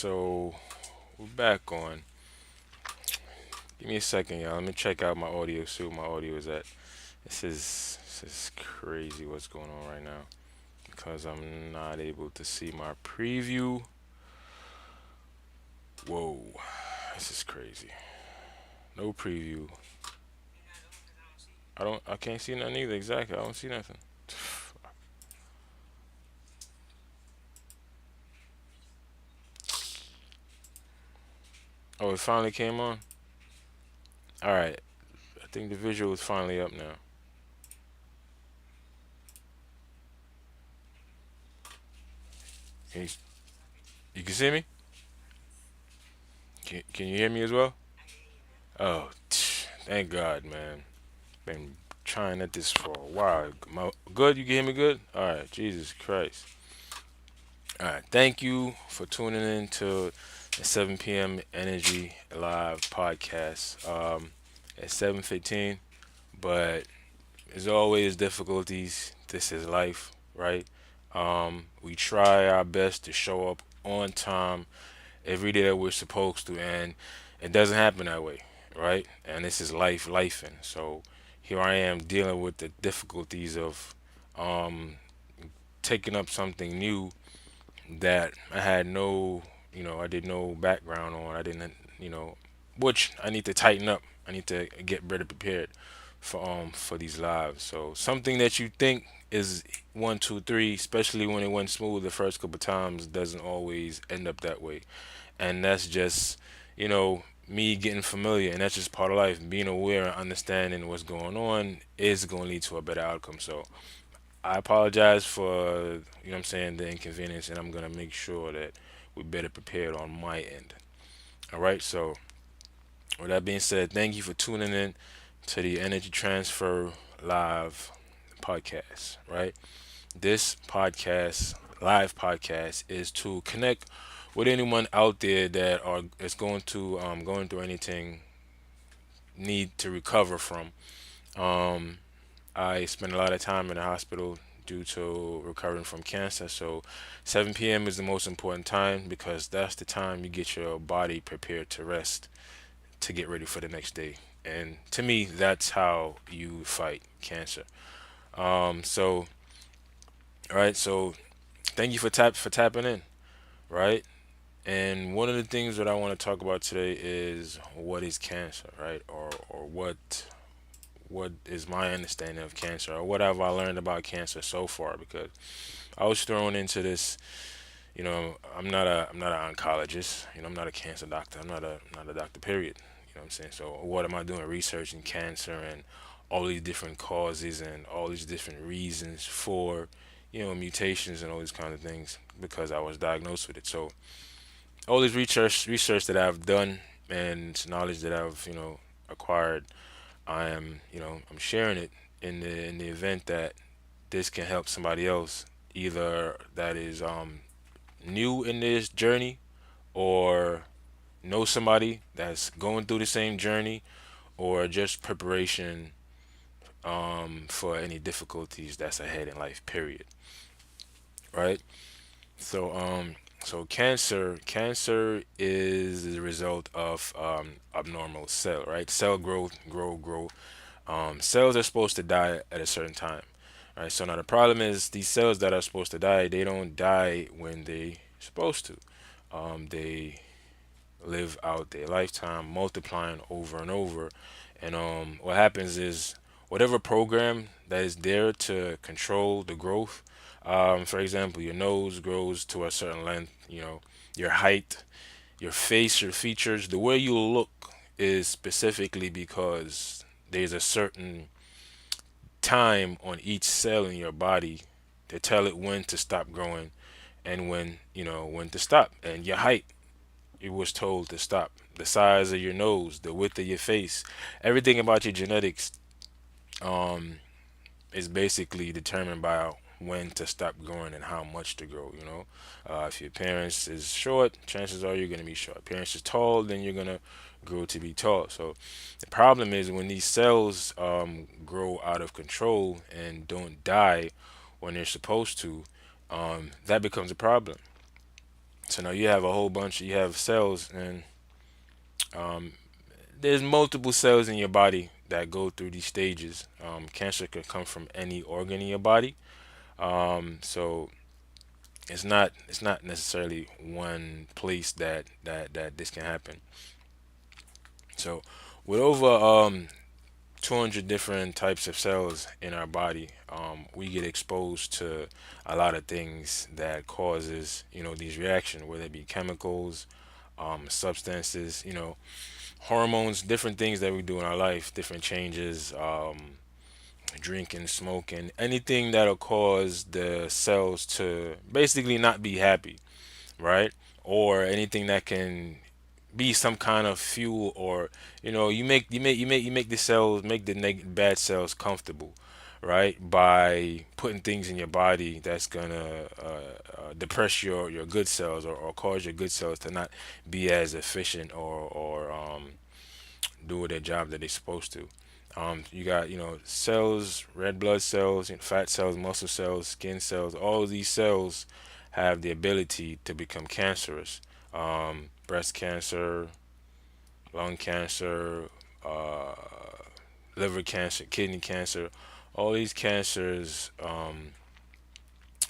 So we're back on. Give me a second, y'all. Let me check out my audio, see what my audio is at. This is crazy what's going on right now because I'm not able to see my preview. Whoa, this is crazy. No preview. I can't see nothing either. Exactly. I don't see nothing. Oh, it finally came on. All right. I think the visual is finally up now. Can you can see me? Can you hear me as well? Oh, thank God, man. Been trying at this for a while. Good? You can hear me good? All right. Jesus Christ. All right. Thank you for tuning in to the 7 p.m. Energy Live podcast at 7:15. But as always, difficulties. This is life, right? We try our best to show up on time every day that we're supposed to, and it doesn't happen that way, right? And this is life, and so here I am dealing with the difficulties of um, taking up something new that I had no, I did no background on. I didn't, which I need to tighten up. I need to get better prepared for these lives. So something that you think is one, two, three, especially when it went smooth the first couple times, doesn't always end up that way. And that's just, me getting familiar, and that's just part of life. Being aware and understanding what's going on is going to lead to a better outcome. So I apologize for, what I'm saying, the inconvenience, and I'm going to make sure that we're better prepared on my end. All right. So with that being said, thank you for tuning in to the Energy Transfer Live podcast. Right. This podcast, live podcast, is to connect with anyone out there that are is going through anything, need to recover from. Um, I spend a lot of time in the hospital due to recovering from cancer. So 7 p.m. is the most important time because that's the time you get your body prepared to rest to get ready for the next day. And to me, that's how you fight cancer. So all right, so thank you for tapping in, right? And one of the things that I want to talk about today is what is cancer, right? Or what is my understanding of cancer, or what have I learned about cancer so far? Because I was thrown into this. I'm not an oncologist. I'm not a cancer doctor. I'm not a doctor. Period. What I'm saying. So what am I doing? Researching cancer and all these different causes and all these different reasons for mutations and all these kind of things because I was diagnosed with it. So all this research that I've done and knowledge that I've acquired, I'm sharing it in the event that this can help somebody else, either that is new in this journey or know somebody that's going through the same journey, or just preparation for any difficulties that's ahead in life. Period. Right. So cancer is the result of abnormal cell, right? Cell growth, grow. Cells are supposed to die at a certain time. Right. So now the problem is these cells that are supposed to die, they don't die when they supposed to. They live out their lifetime multiplying over and over. And what happens is whatever program that is there to control the growth, for example, your nose grows to a certain length, your height, your face, your features, the way you look is specifically because there's a certain time on each cell in your body to tell it when to stop growing and when to stop. And your height, it was told to stop. The size of your nose, the width of your face, everything about your genetics um, is basically determined by when to stop growing and how much to grow. If your parents is short, chances are you're gonna be short. Parents is tall, then you're gonna grow to be tall. So the problem is when these cells grow out of control and don't die when they're supposed to, that becomes a problem. So now you have a whole bunch. You have cells, and there's multiple cells in your body that go through these stages. Cancer could come from any organ in your body. So it's not necessarily one place that this can happen. So with over 200 different types of cells in our body, we get exposed to a lot of things that causes these reactions, whether it be chemicals, substances, hormones, different things that we do in our life, different changes, drinking, smoking, anything that'll cause the cells to basically not be happy, right? Or anything that can be some kind of fuel, or you make the cells, make the bad cells comfortable, right? By putting things in your body that's gonna depress your good cells, or cause your good cells to not be as efficient, or do their job that they're supposed to. You got cells, red blood cells, fat cells, muscle cells, skin cells. All of these cells have the ability to become cancerous. Breast cancer, lung cancer, uh, liver cancer, kidney cancer. All these cancers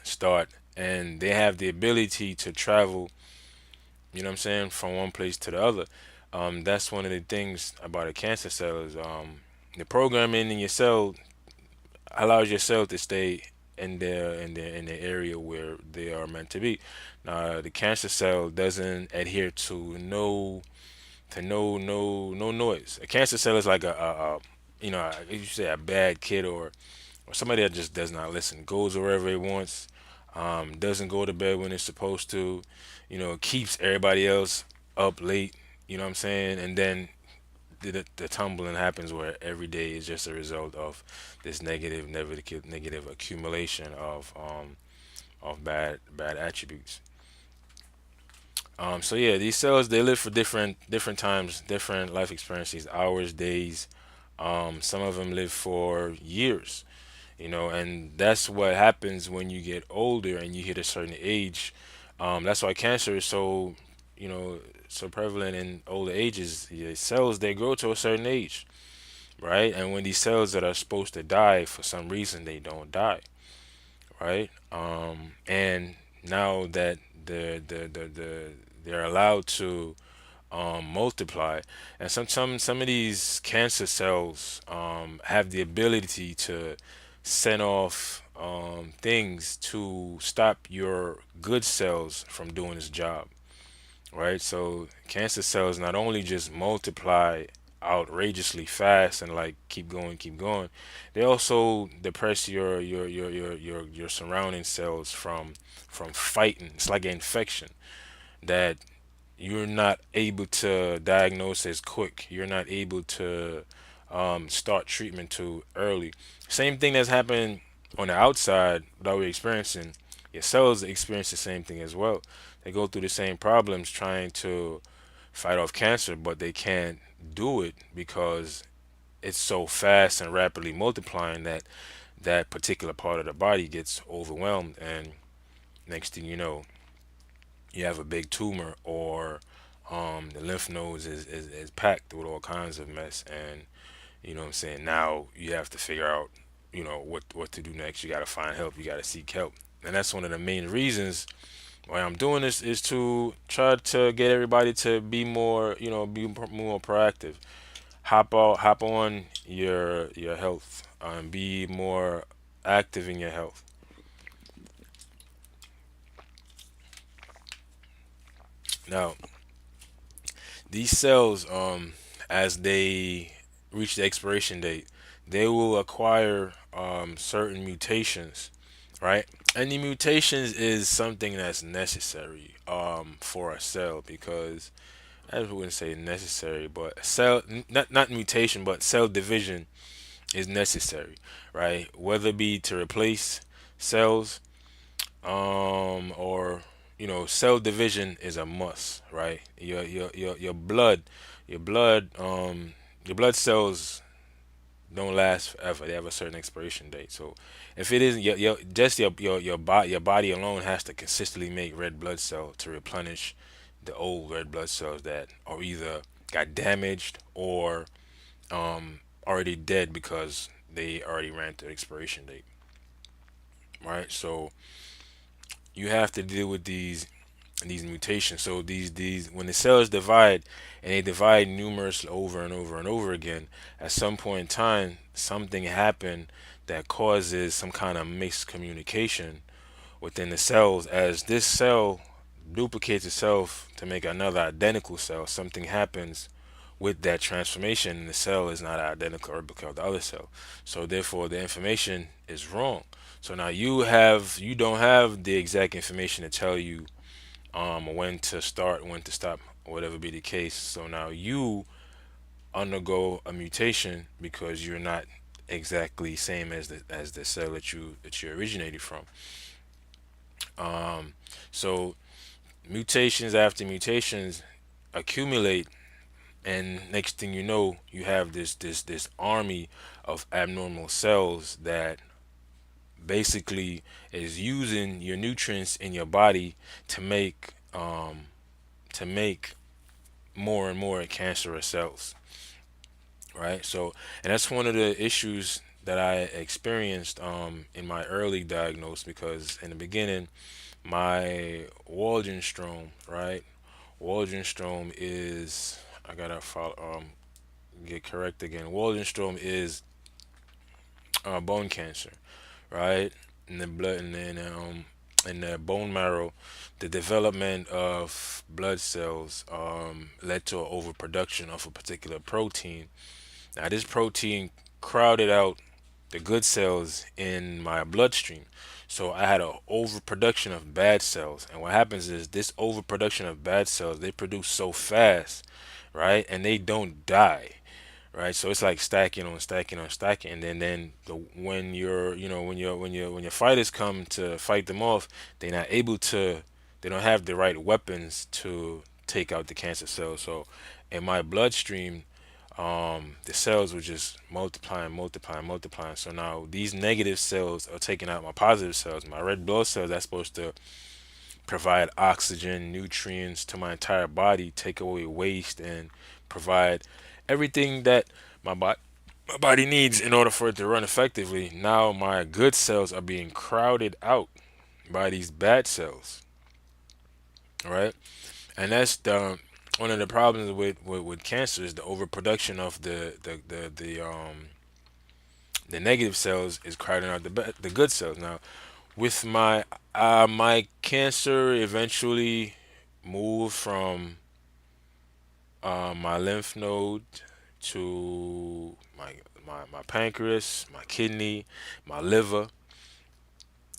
start, and they have the ability to travel. You know what I'm saying, from one place to the other. That's one of the things about a cancer cell is the programming in your cell allows your cell to stay in the area where they are meant to be. Now, the cancer cell doesn't adhere to no noise. A cancer cell is like you say a bad kid, or somebody that just does not listen, goes wherever it wants, doesn't go to bed when it's supposed to, keeps everybody else up late. You know what I'm saying? And then the tumbling happens where every day is just a result of this negative accumulation of bad attributes. So yeah, these cells, they live for different times, different life experiences, hours, days. Some of them live for years, and that's what happens when you get older and you hit a certain age. That's why cancer is you know, so prevalent in older ages. The cells, they grow to a certain age, right? And when these cells that are supposed to die for some reason, they don't die, right? And now that they're allowed to multiply, and some of these cancer cells have the ability to send off things to stop your good cells from doing its job, right? So cancer cells not only just multiply outrageously fast and like keep going, they also depress your surrounding cells from fighting. It's like an infection that you're not able to diagnose as quick. You're not able to start treatment too early. Same thing that's happening on the outside that we're experiencing. Your cells experience the same thing as well. They go through the same problems trying to fight off cancer, but they can't do it because it's so fast and rapidly multiplying that that particular part of the body gets overwhelmed, and next thing you know, you have a big tumor, or the lymph nodes is packed with all kinds of mess, and you know what I'm saying, now you have to figure out what to do next. You got to find help, you got to seek help. And that's one of the main reasons why I'm doing this, is to try to get everybody to be more, more proactive. Hop on your health, be more active in your health. Now, these cells, as they reach the expiration date, they will acquire certain mutations, right? And the mutations is something that's necessary for a cell, because I wouldn't say necessary, but not mutation, but cell division is necessary, right? Whether it be to replace cells, or cell division is a must, right? Your blood, your blood cells, don't last forever. They have a certain expiration date. So if it isn't your body alone has to consistently make red blood cells to replenish the old red blood cells that are either got damaged or already dead because they already ran to the expiration date. Right? So you have to deal with these mutations. So these when the cells divide and they divide numerous over and over and over again, at some point in time, something happened that causes some kind of miscommunication within the cells. As this cell duplicates itself to make another identical cell, something happens with that transformation, and the cell is not identical or because of the other cell. So therefore, the information is wrong. So now you don't have the exact information to tell you when to start, when to stop, whatever be the case. So now you undergo a mutation because you're not exactly same as the cell that you originated from. Um, so mutations after mutations accumulate, and next thing you know, you have this army of abnormal cells that basically is using your nutrients in your body to make more and more cancerous cells, right? So, and that's one of the issues that I experienced in my early diagnosis, because in the beginning, my Waldenstrom, right? Waldenstrom is, I gotta follow, get correct again. Waldenstrom is bone cancer, right? In the blood, in the bone marrow, the development of blood cells led to an overproduction of a particular protein. Now, this protein crowded out the good cells in my bloodstream. So I had an overproduction of bad cells. And what happens is this overproduction of bad cells, they produce so fast, right? And they don't die, right? So it's like stacking on stacking on stacking, and then when you're when your fighters come to fight them off, they're not able to. They don't have the right weapons to take out the cancer cells. So in my bloodstream, the cells were just multiplying, multiplying, multiplying. So now these negative cells are taking out my positive cells. My red blood cells that's supposed to provide oxygen, nutrients to my entire body, take away waste, and provide everything that my body my body needs in order for it to run effectively. Now my good cells are being crowded out by these bad cells, right? And that's the one of the problems with cancer is the overproduction of the negative cells is crowding out the good cells. Now with my cancer eventually moved from my lymph node to my pancreas, my kidney, my liver,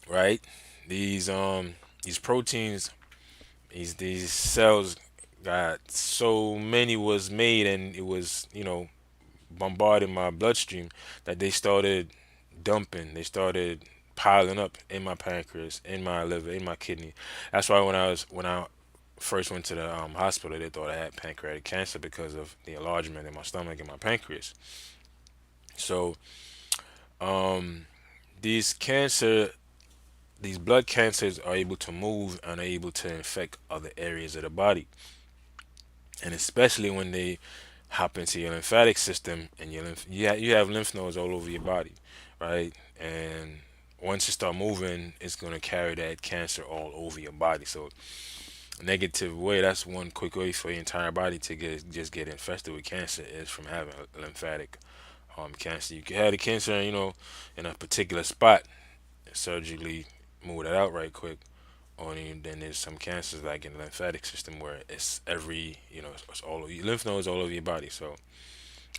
right? These these proteins, these cells got so many was made, and it was, bombarding my bloodstream, that they started dumping. They started piling up in my pancreas, in my liver, in my kidney. That's why when I first went to the hospital, they thought I had pancreatic cancer because of the enlargement in my stomach and my pancreas. So um, these cancer, these blood cancers are able to move and are able to infect other areas of the body, and especially when they hop into your lymphatic system and you have lymph nodes all over your body, right? And once you start moving, it's gonna carry that cancer all over your body. So negative way, that's one quick way for your entire body to get infested with cancer is from having a lymphatic cancer. You can have the cancer, in a particular spot, surgically move that out right quick. Or then there's some cancers like in the lymphatic system where it's every, it's all over your lymph nodes all over your body. So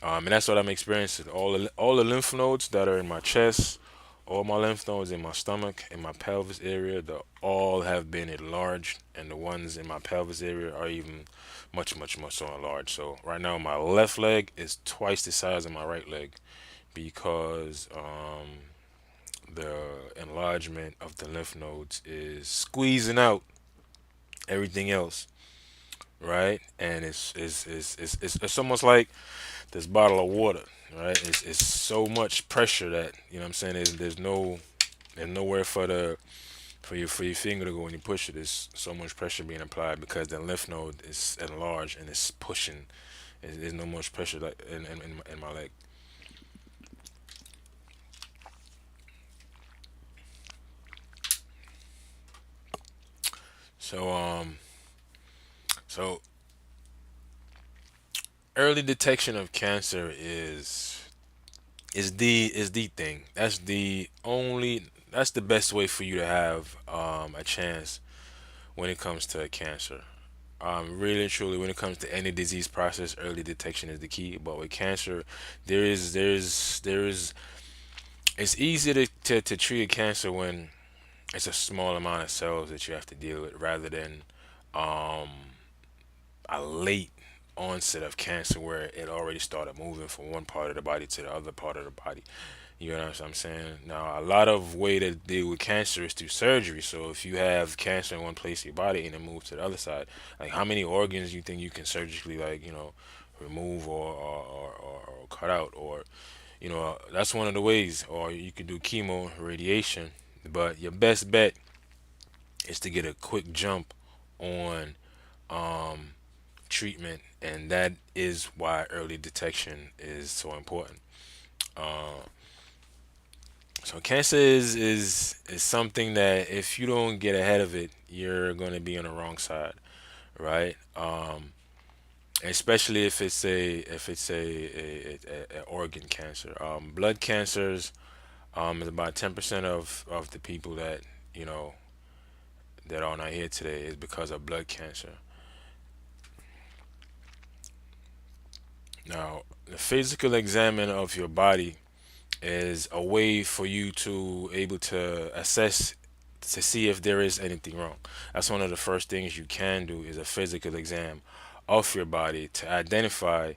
and that's what I'm experiencing. All the lymph nodes that are in my chest, all my lymph nodes in my stomach, in my pelvis area, the all have been enlarged, and the ones in my pelvis area are even much, much, much so enlarged. So right now, my left leg is twice the size of my right leg because the enlargement of the lymph nodes is squeezing out everything else, right? And it's almost like this bottle of water. right? It's so much pressure that what I'm saying. There's nowhere for the for your finger to go when you push it. There's so much pressure being applied because the lymph node is enlarged and it's pushing. There's no much pressure like in my leg. So so early detection of cancer is the thing. That's the best way for you to have a chance when it comes to cancer. Really and truly, when it comes to any disease process, early detection is the key. But with cancer, there is it's easy to treat a cancer when it's a small amount of cells that you have to deal with, rather than um, a late onset of cancer where it already started moving from one part of the body to the other part of the body. You know what I'm saying? Now, a lot of way to deal with cancer is through surgery. So if you have cancer in one place of your body and it moves to the other side, like how many organs you think you can surgically, like, remove or cut out? Or, that's one of the ways. Or you could do chemo, radiation. But your best bet is to get a quick jump on um, treatment, and that is why early detection is so important. Uh, so cancer is something that if you don't get ahead of it, you're going to be on the wrong side, right? Especially if it's a organ cancer. Blood cancers is about 10% of the people you know that are not here today is because of blood cancer. Now, the physical examine of your body is a way for you to able to assess to see if there is anything wrong. That's one of the first things you can do is a physical exam of your body to identify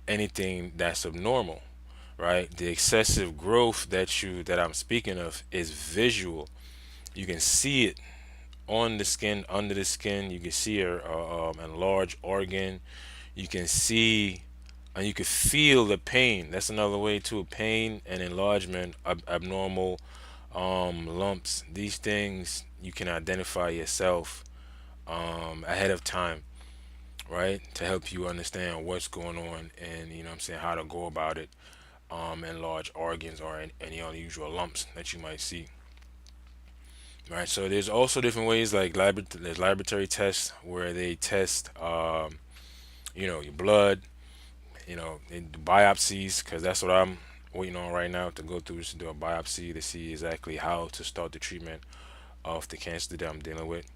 anything that's abnormal, right? The excessive growth that I'm speaking of is visual. You can see it on the skin, under the skin. You can see a enlarged organ. You can see and you can feel the pain. That's another way too. Pain and enlargement, abnormal lumps. These things you can identify yourself ahead of time, right? To help you understand what's going on and what I'm saying how to go about it. Enlarged organs or any unusual lumps that you might see. Right. So there's also different ways like there's laboratory tests where they test your blood, and biopsies, because that's what I'm waiting on right now to go through is to do a biopsy to see exactly how to start the treatment of the cancer that I'm dealing with.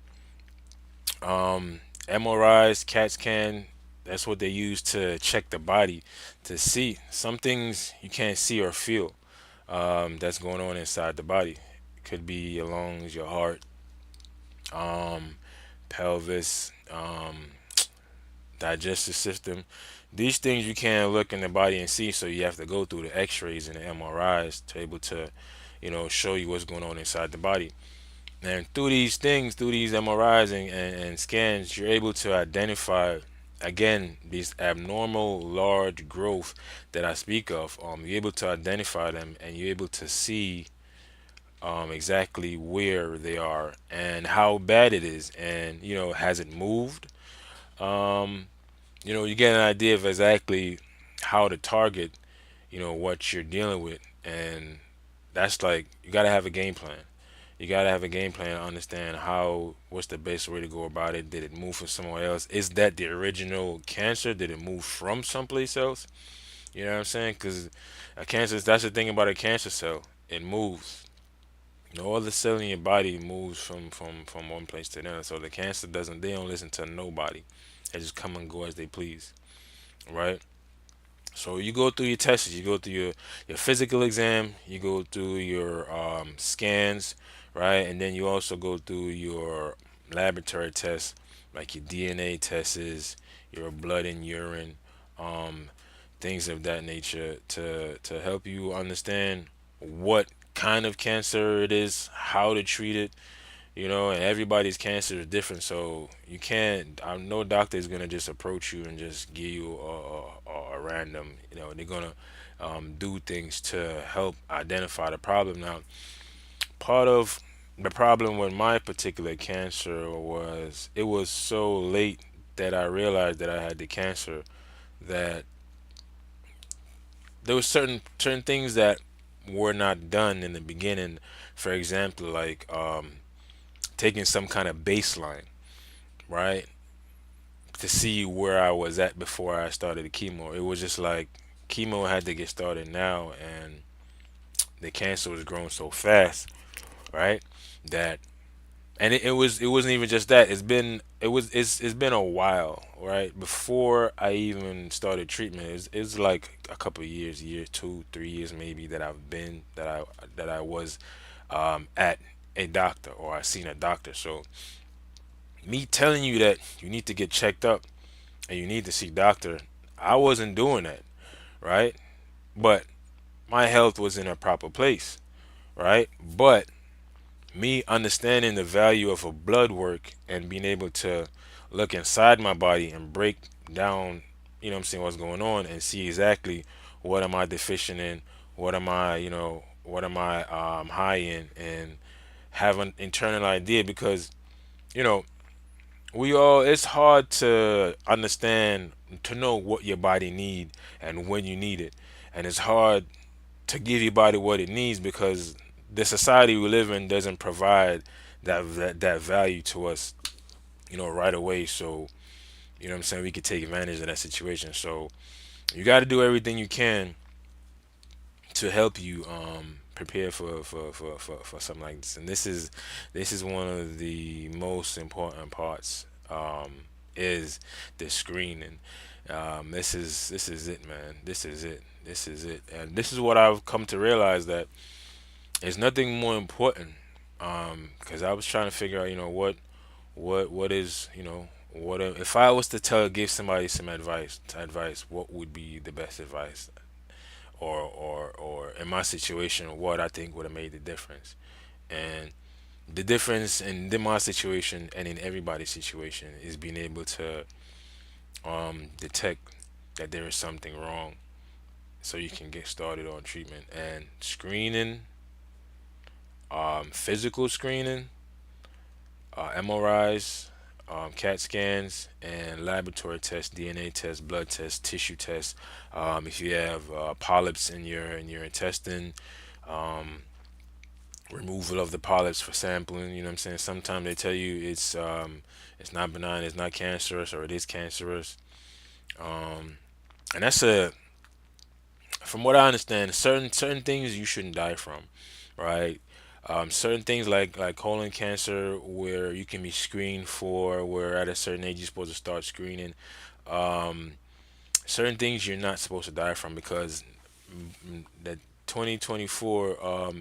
MRIs, CAT scan, that's what they use to check the body to see some things you can't see or feel that's going on inside the body. It could be your lungs, your heart, um, pelvis, digestive system. These things you can't look in the body and see, so you have to go through the X-rays and the MRIs to able to, show you what's going on inside the body. And through these things, through these MRIs and scans, you're able to identify again these abnormal large growth that I speak of. You're able to identify them and you're able to see exactly where they are and how bad it is, and has it moved. Um, you get an idea of exactly how to target, what you're dealing with. And that's like, you got to have a game plan. You got to have a game plan to understand what's the best way to go about it. Did it move from somewhere else? Is that the original cancer? Did it move from someplace else? You know what I'm saying? Because that's the thing about a cancer cell. It moves. No other cell in your body moves from one place to another. So the cancer they don't listen to nobody. They just come and go as they please, right? So you go through your tests, you go through your physical exam, you go through your scans, right? And then you also go through your laboratory tests, like your DNA tests, your blood and urine, um, things of that nature, to help you understand what kind of cancer it is, how to treat it, And everybody's cancer is different, so you can't. No doctor is gonna just approach you and just give you a random. They're gonna do things to help identify the problem. Now, part of the problem with my particular cancer was it was so late that I realized that I had the cancer, that there was certain things that were not done in the beginning. For example, like taking some kind of baseline, right, to see where I was at before I started the chemo. It was just like chemo had to get started now, and the cancer was growing so fast, right? That and it wasn't even just that. It's been a while, right? Before I even started treatment, it's like a couple of years, year 2 3 years maybe, that I was at a doctor, or I seen a doctor. So me telling you that you need to get checked up and you need to see doctor, I wasn't doing that, right? But my health was in a proper place, right? But me understanding the value of a blood work and being able to look inside my body and break down, what I'm saying, what's going on, and see exactly what am I deficient in, what am I high in, and have an internal idea. Because you know we all, it's hard to understand, to know what your body need and when you need it, and it's hard to give your body what it needs, because the society we live in doesn't provide that value to us, right away. So what I'm saying, we could take advantage of that situation. So you got to do everything you can to help you prepare for something like this. And this is one of the most important parts, is the screening. This is it, man. This is it, and this is what I've come to realize, that there's nothing more important. Because I was trying to figure out, what is, what if I was to give somebody some advice, what would be the best advice, or in my situation, what I think would have made the difference. And the difference in my situation and in everybody's situation is being able to detect that there is something wrong, so you can get started on treatment. And screening, physical screening, MRIs, CAT scans, and laboratory tests, DNA tests, blood tests, tissue tests. If you have polyps in your intestine, um, removal of the polyps for sampling. You know what I'm saying? Sometimes they tell you it's not benign, it's not cancerous, or it is cancerous. Um, and that's from what I understand, certain things you shouldn't die from, right? Certain things like colon cancer, where you can be screened for, where at a certain age you're supposed to start screening. Um, Certain things you're not supposed to die from, because that 2024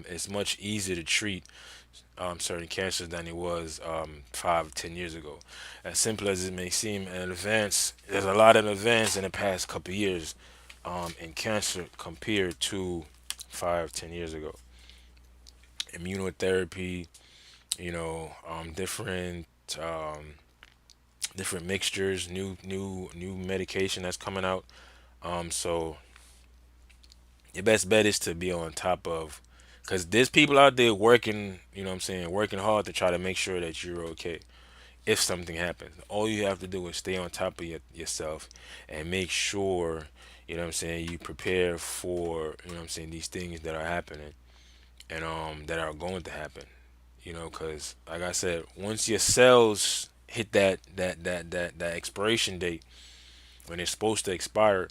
is much easier to treat certain cancers than it was 5 10 years ago. As simple as it may seem, there's a lot of advance in the past couple of years in cancer compared to 5 10 years ago. Immunotherapy, different different mixtures, new medication that's coming out. So your best bet is to be on top of, because there's people out there working, what I'm saying, working hard to try to make sure that you're okay if something happens. All you have to do is stay on top of yourself, and make sure, what I'm saying, you prepare for, what I'm saying, these things that are happening, and that are going to happen. Because like I said, once your cells hit that expiration date, when it's supposed to expire,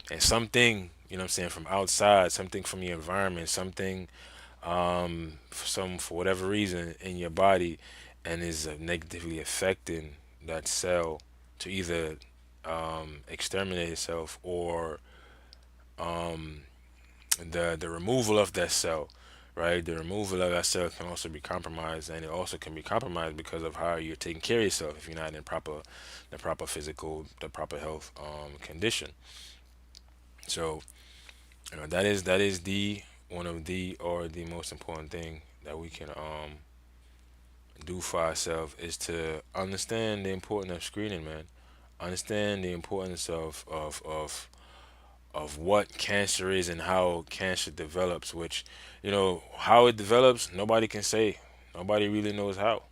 and something, what I'm saying, from outside, something from your environment, something for whatever reason in your body, and is negatively affecting that cell to either exterminate itself, or the removal of that cell, right? The removal of that cell can also be compromised, and it also can be compromised because of how you're taking care of yourself, if you're not in the proper physical, the proper health condition. So that is the one of the or the most important thing that we can do for ourselves is to understand the importance of screening, man. Understand the importance of what cancer is and how cancer develops, which, how it develops, nobody can say. Nobody really knows how.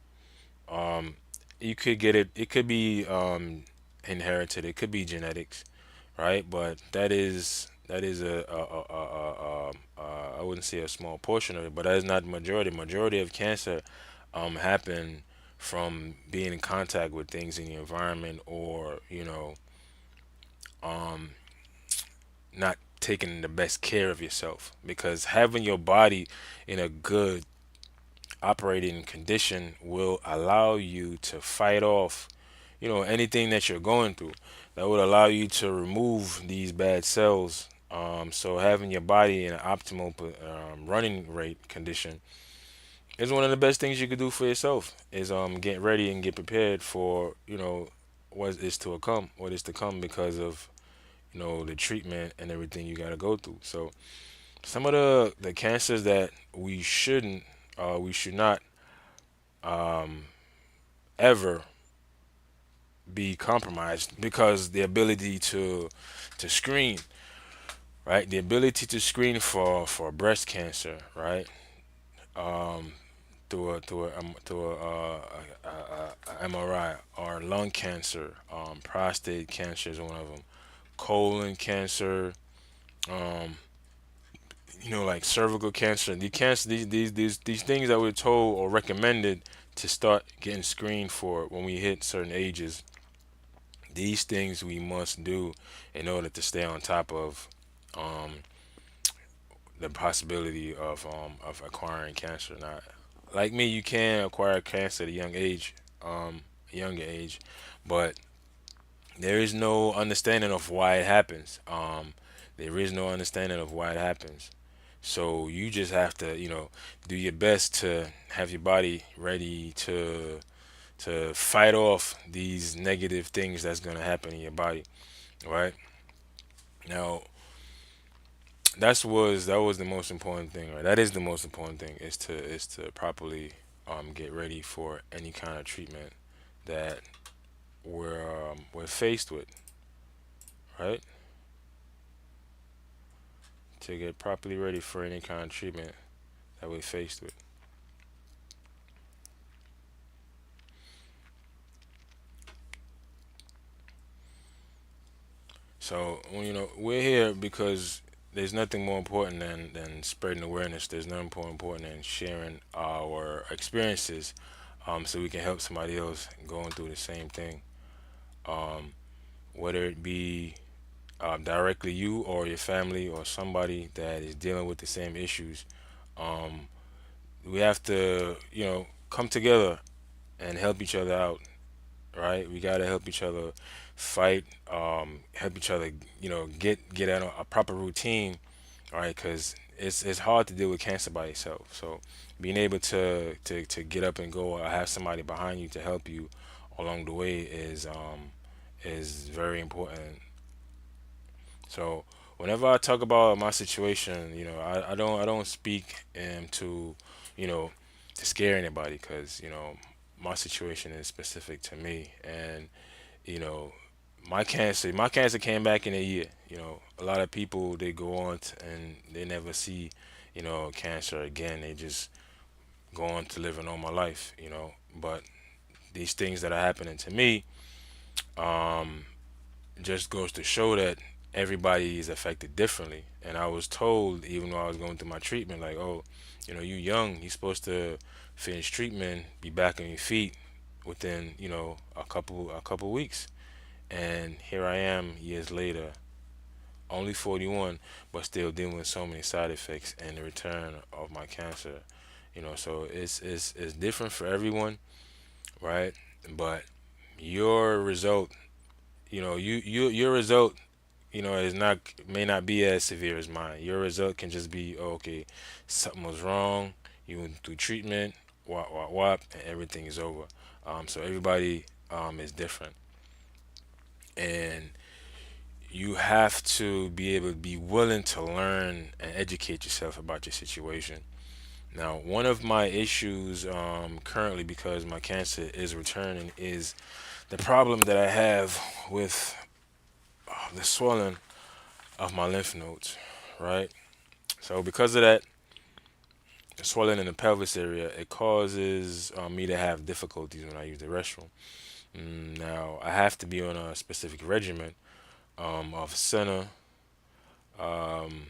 Um, you could get it, it could be inherited, it could be genetics, right? But that is I wouldn't say a small portion of it, but that is not the majority. Majority of cancer happen from being in contact with things in the environment, or um not taking the best care of yourself, because having your body in a good operating condition will allow you to fight off anything that you're going through. That would allow you to remove these bad cells. So having your body in an optimal running rate condition is one of the best things you could do for yourself. Is get ready and get prepared for what is to come, because of the treatment and everything you got to go through. So some of the cancers that we should not um, ever be compromised, because the ability to screen, right? The ability to screen for breast cancer, right? Um, through a MRI, or lung cancer, prostate cancer is one of them, colon cancer, um, like cervical cancer. These things that we're told or recommended to start getting screened for when we hit certain ages. These things we must do in order to stay on top of um, the possibility of acquiring cancer. Now, like me, you can acquire cancer at a younger age, but there is no understanding of why it happens. There is no understanding of why it happens. So you just have to, do your best to have your body ready to fight off these negative things that's gonna happen in your body, right? Now, that was the most important thing, right? That is the most important thing, is to properly get ready for any kind of treatment that we're faced with, right? To get properly ready for any kind of treatment that we're faced with. So, well, we're here because there's nothing more important than spreading awareness. There's nothing more important than sharing our experiences, so we can help somebody else going through the same thing. Um, whether it be directly you or your family or somebody that is dealing with the same issues, um, we have to, come together and help each other out, right? We gotta help each other fight, help each other, get a proper routine, right? Because it's hard to deal with cancer by yourself. So being able to get up and go, or have somebody behind you to help you along the way is very important. So whenever I talk about my situation, I don't speak you know to scare anybody, because my situation is specific to me. And you know my cancer came back in a year. A lot of people, they go on and they never see cancer again. They just go on to live a normal life. But these things that are happening to me, um just goes to show that everybody is affected differently. And I was told, even though I was going through my treatment, like, oh, you young, you're supposed to finish treatment, be back on your feet within a couple weeks. And here I am years later, only 41, but still dealing with so many side effects and the return of my cancer. So it's different for everyone, right? But your result, your result, is not may not be as severe as mine. Your result can just be, oh, okay, something was wrong. You went through treatment, wop wop wop, and everything is over. So everybody is different, and you have to be able to be willing to learn and educate yourself about your situation. Now, one of my issues currently, because my cancer is returning, is the problem that I have with the swelling of my lymph nodes, right? So, because of that, the swelling in the pelvis area, it causes me to have difficulties when I use the restroom. Now, I have to be on a specific regimen of Senna, um,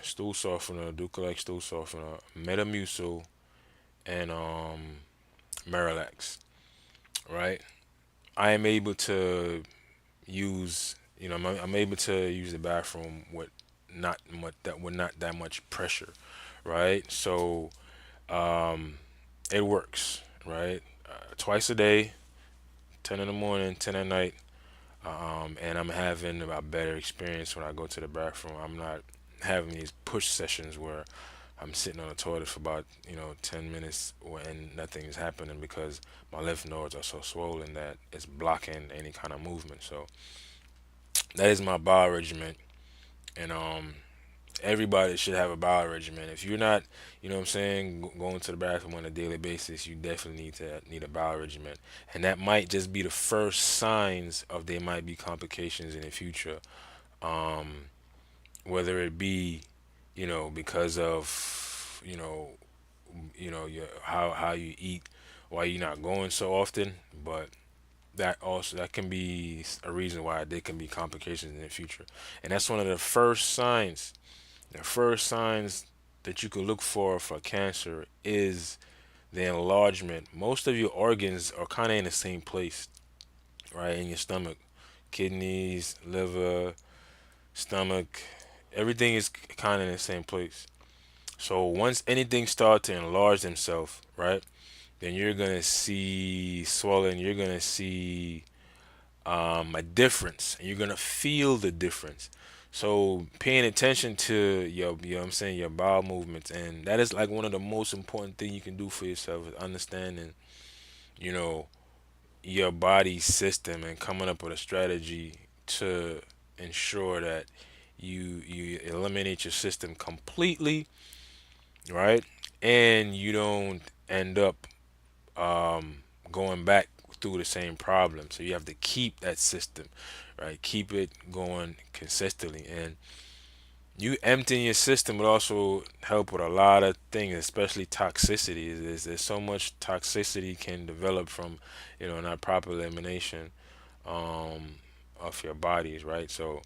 stool softener, Ducalac stool softener, Metamucil, and Marilax, right? I am able to use, I'm able to use the bathroom with not much that with not that much pressure, right? So um, it works, right? Twice a day, 10 in the morning, 10 at night, and I'm having a better experience when I go to the bathroom. I'm not having these push sessions where I'm sitting on the toilet for about 10 minutes when nothing is happening because my lymph nodes are so swollen that it's blocking any kind of movement. So that is my bowel regimen, and everybody should have a bowel regimen. If you're not, what I'm saying, going to the bathroom on a daily basis, you definitely need a bowel regimen, and that might just be the first signs of there might be complications in the future. Um, Whether it be, because of your how you eat, why you're not going so often, but that can be a reason why there can be complications in the future, and that's one of the first signs. The first signs that you could look for cancer is the enlargement. Most of your organs are kind of in the same place, right? In your stomach, kidneys, liver, stomach, everything is kind of in the same place. So once anything starts to enlarge themselves, right, then you're gonna see swelling. You're gonna see a difference, and you're gonna feel the difference. So paying attention to your, what I'm saying, your bowel movements, and that is like one of the most important thing you can do for yourself is understanding, you know, your body system and coming up with a strategy to ensure that you eliminate your system completely, right? And you don't end up um, going back through the same problem. So you have to keep that system, right? Keep it going consistently. And you emptying your system would also help with a lot of things, especially toxicity. There's so much toxicity can develop from, not proper elimination um, of your bodies, right? So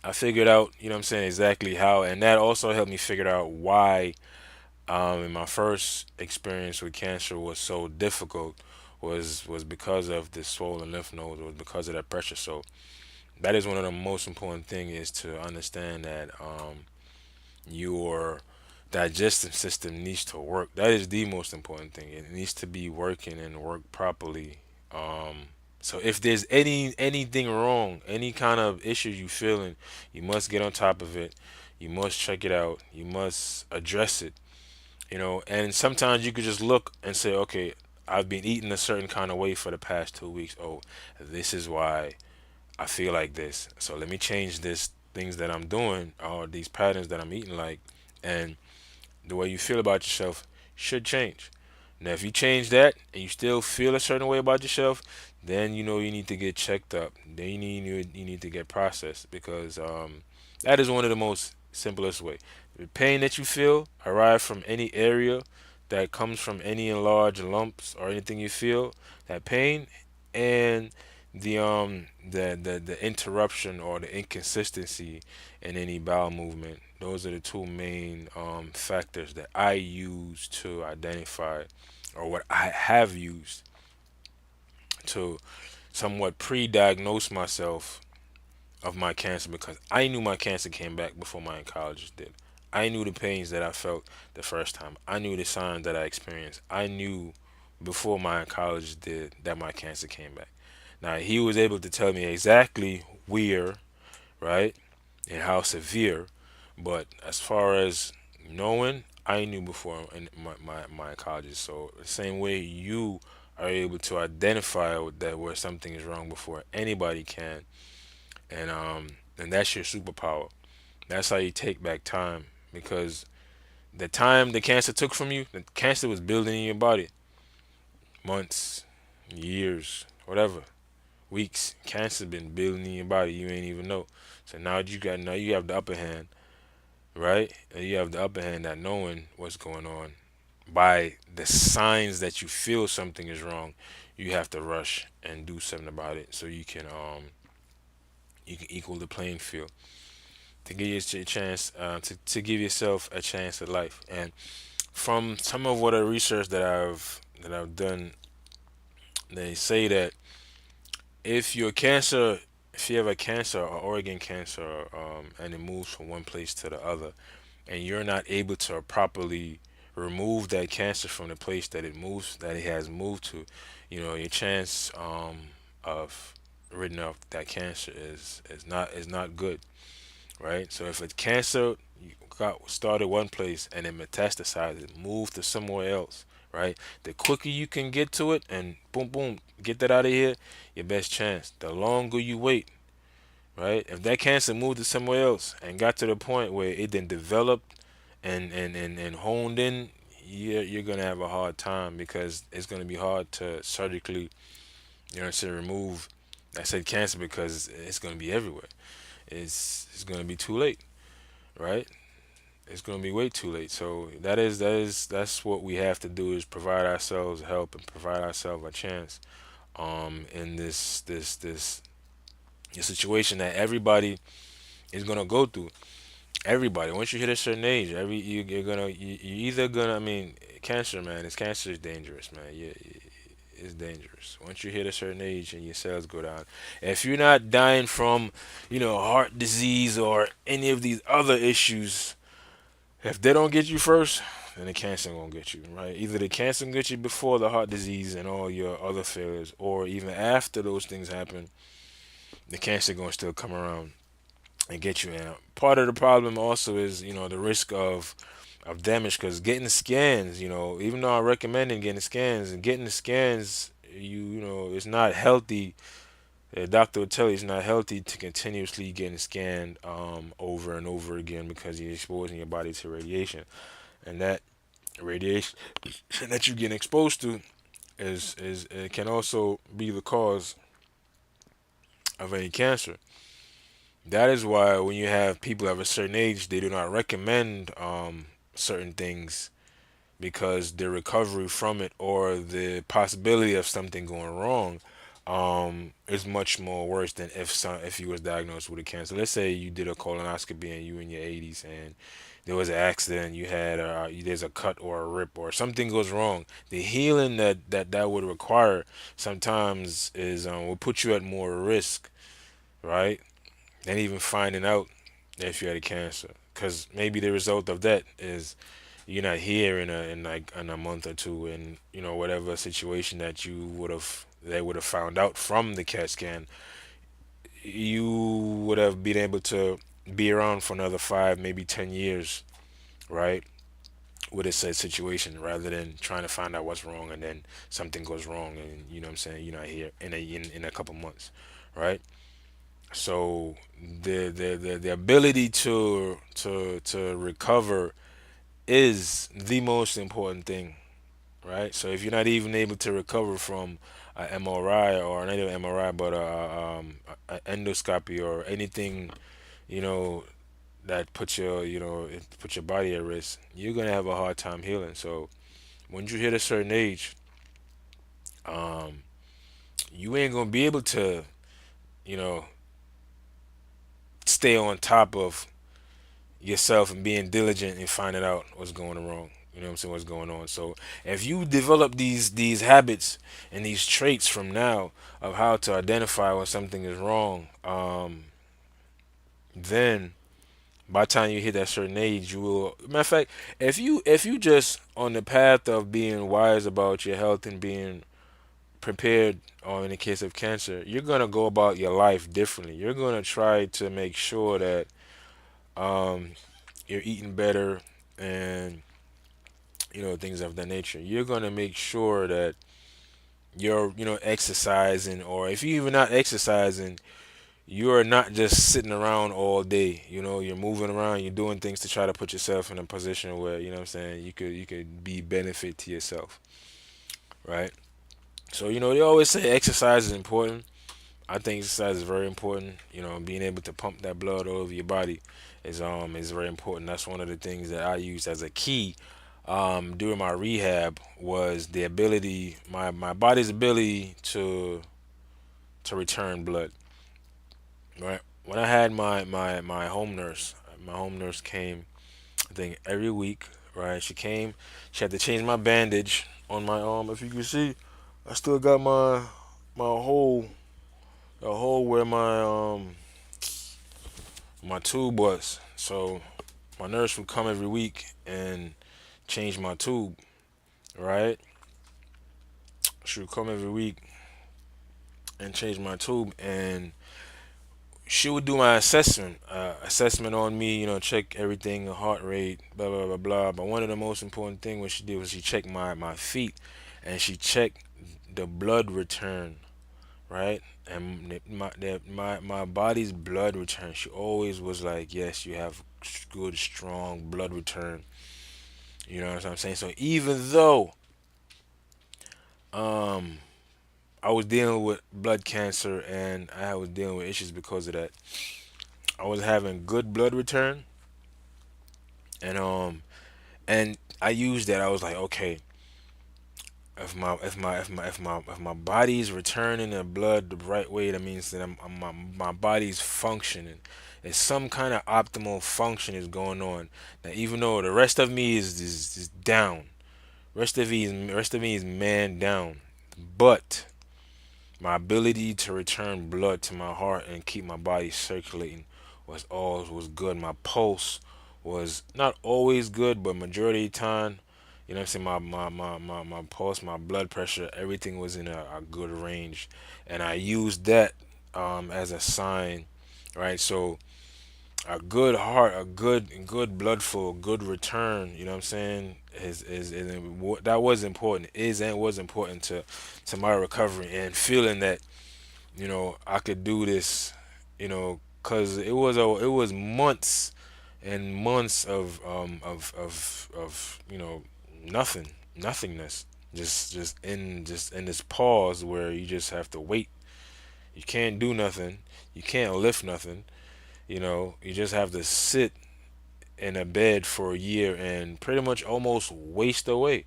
I figured out, what I'm saying, exactly how, and that also helped me figure out why in my first experience with cancer was so difficult was because of the swollen lymph nodes, was because of that pressure. So that is one of the most important thing is to understand that your digestive system needs to work. That is the most important thing. It needs to be working and work properly. So if there's anything wrong, any kind of issue you feeling, you must get on top of it. You must check it out. You must address it. And sometimes you could just look and say, okay, I've been eating a certain kind of way for the past 2 weeks. Oh, this is why I feel like this. So let me change this things that I'm doing or these patterns that I'm eating like, and the way you feel about yourself should change. Now, if you change that and you still feel a certain way about yourself, then you need to get checked up. Then you need to get processed because that is one of the most simplest way. The pain that you feel arrive from any area that comes from any enlarged lumps or anything you feel. That pain and the interruption or the inconsistency in any bowel movement. Those are the two main factors that I use to identify, or what I have used to somewhat pre-diagnose myself of my cancer, because I knew my cancer came back before my oncologist did. I knew the pains that I felt the first time. I knew the signs that I experienced. I knew before my oncologist did that my cancer came back. Now he was able to tell me exactly where, right, and how severe. But as far as knowing, I knew before in my oncologist. So the same way you are able to identify that where something is wrong before anybody can, and that's your superpower. That's how you take back time, because The time the cancer took from you, the cancer was building in your body. Months, years, whatever, weeks. Cancer been building in your body. You ain't even know. So now you have the upper hand, right? And you have the upper hand at knowing what's going on. By the signs that you feel something is wrong, you have to rush and do something about it so you can equal the playing field to give you a chance to give yourself a chance at life. And from some of what I research that I've done, they say that if your cancer, if you have a cancer or organ cancer, and it moves from one place to the other, and you're not able to properly remove that cancer from the place that it has moved to, your chance of ridding off that cancer is not good, right? So if a cancer got started one place and then metastasized, it moved to somewhere else, right? The quicker you can get to it and boom, boom, get that out of here, your best chance. The longer you wait, right? If that cancer moved to somewhere else and got to the point where it then developed and honed in, you're gonna have a hard time because it's gonna be hard to surgically, remove that said cancer because it's gonna be everywhere. It's gonna be too late, right? It's gonna be way too late. So that's what we have to do is provide ourselves help and provide ourselves a chance in this situation that everybody is gonna go through. Everybody, once you hit a certain age, you're either gonna. I mean, cancer, man. Cancer is dangerous, man. Yeah, it's dangerous. Once you hit a certain age and your cells go down, if you're not dying from, heart disease or any of these other issues, if they don't get you first, then the cancer gonna get you, right? Either the cancer gonna get you before the heart disease and all your other failures, or even after those things happen, the cancer gonna still come around and get you. And part of the problem also is the risk of damage because getting the scans, even though I'm recommending getting the scans and getting the scans, it's not healthy. The doctor will tell you it's not healthy to continuously getting scanned over and over again because you're exposing your body to radiation, and that radiation that you get exposed to is it can also be the cause of any cancer. That is why when you have people of a certain age, they do not recommend certain things because the recovery from it or the possibility of something going wrong is much more worse than if you was diagnosed with a cancer. Let's say you did a colonoscopy and you in your 80s and there was an accident, you had there's a cut or a rip or something goes wrong. The healing that would require sometimes is will put you at more risk, right? Than even finding out if you had a cancer, because maybe the result of that is you're not here in a month or two, and whatever situation that they would have found out from the CAT scan, you would have been able to be around for another 5, maybe 10 years, right? With a said situation, rather than trying to find out what's wrong and then something goes wrong and what I'm saying, you're not here in a couple months, right? So the ability to recover is the most important thing, right? So if you're not even able to recover from an MRI or not even MRI, but a endoscopy or anything, you know, that puts it puts your body at risk, you're gonna have a hard time healing. So when you hit a certain age, um, you ain't gonna be able to, you know, stay on top of yourself and being diligent and finding out what's going wrong. You know what I'm saying? What's going on? So if you develop these habits and these traits from now of how to identify when something is wrong, then by the time you hit that certain age, you will. Matter of fact, if you just on the path of being wise about your health and being prepared, or in the case of cancer, you're gonna go about your life differently. You're gonna try to make sure that um, you're eating better and things of that nature. You're gonna make sure that you're exercising, or if you're even not exercising, you are not just sitting around all day. You know, you're moving around, you're doing things to try to put yourself in a position where, you know what I'm saying, you could be benefit to yourself, right? So, you know, they always say exercise is important. I think exercise is very important. You know, being able to pump that blood all over your body is very important. That's one of the things that I used as a key during my rehab was the ability, my body's ability to return blood. Right. When I had my home nurse came, I think every week. Right. She came. She had to change my bandage on my arm. If you can see, I still got my hole, the hole where my tube was. So my nurse would come every week and change my tube. Right. She would come every week and change my tube, and she would do my assessment on me, you know, check everything, heart rate, blah blah blah blah. But one of the most important thing what she did was she checked my feet, and she checked the blood return, right? And my body's blood return. She always was like, yes, you have good strong blood return. You know what I'm saying? So even though um I was dealing with blood cancer and I was dealing with issues because of that, I was having good blood return, and I used that. I was like, okay, if my body's returning the blood the right way, that means that my body's functioning. It's some kind of optimal function is going on. Now, even though the rest of me is down, rest of me is man down, but my ability to return blood to my heart and keep my body circulating was good. My pulse was not always good, but majority of the time, you know what I'm saying, my pulse, my blood pressure, everything was in a good range. And I used that as a sign, right? So a good heart, a good blood flow, good return, you know what I'm saying, that was important, is and was important to my recovery and feeling that, you know, I could do this, you know, cause it was months and months of you know, nothingness, just in this pause where you just have to wait. You can't do nothing. You can't lift nothing. You know, you just have to sit in a bed for a year and pretty much almost waste away.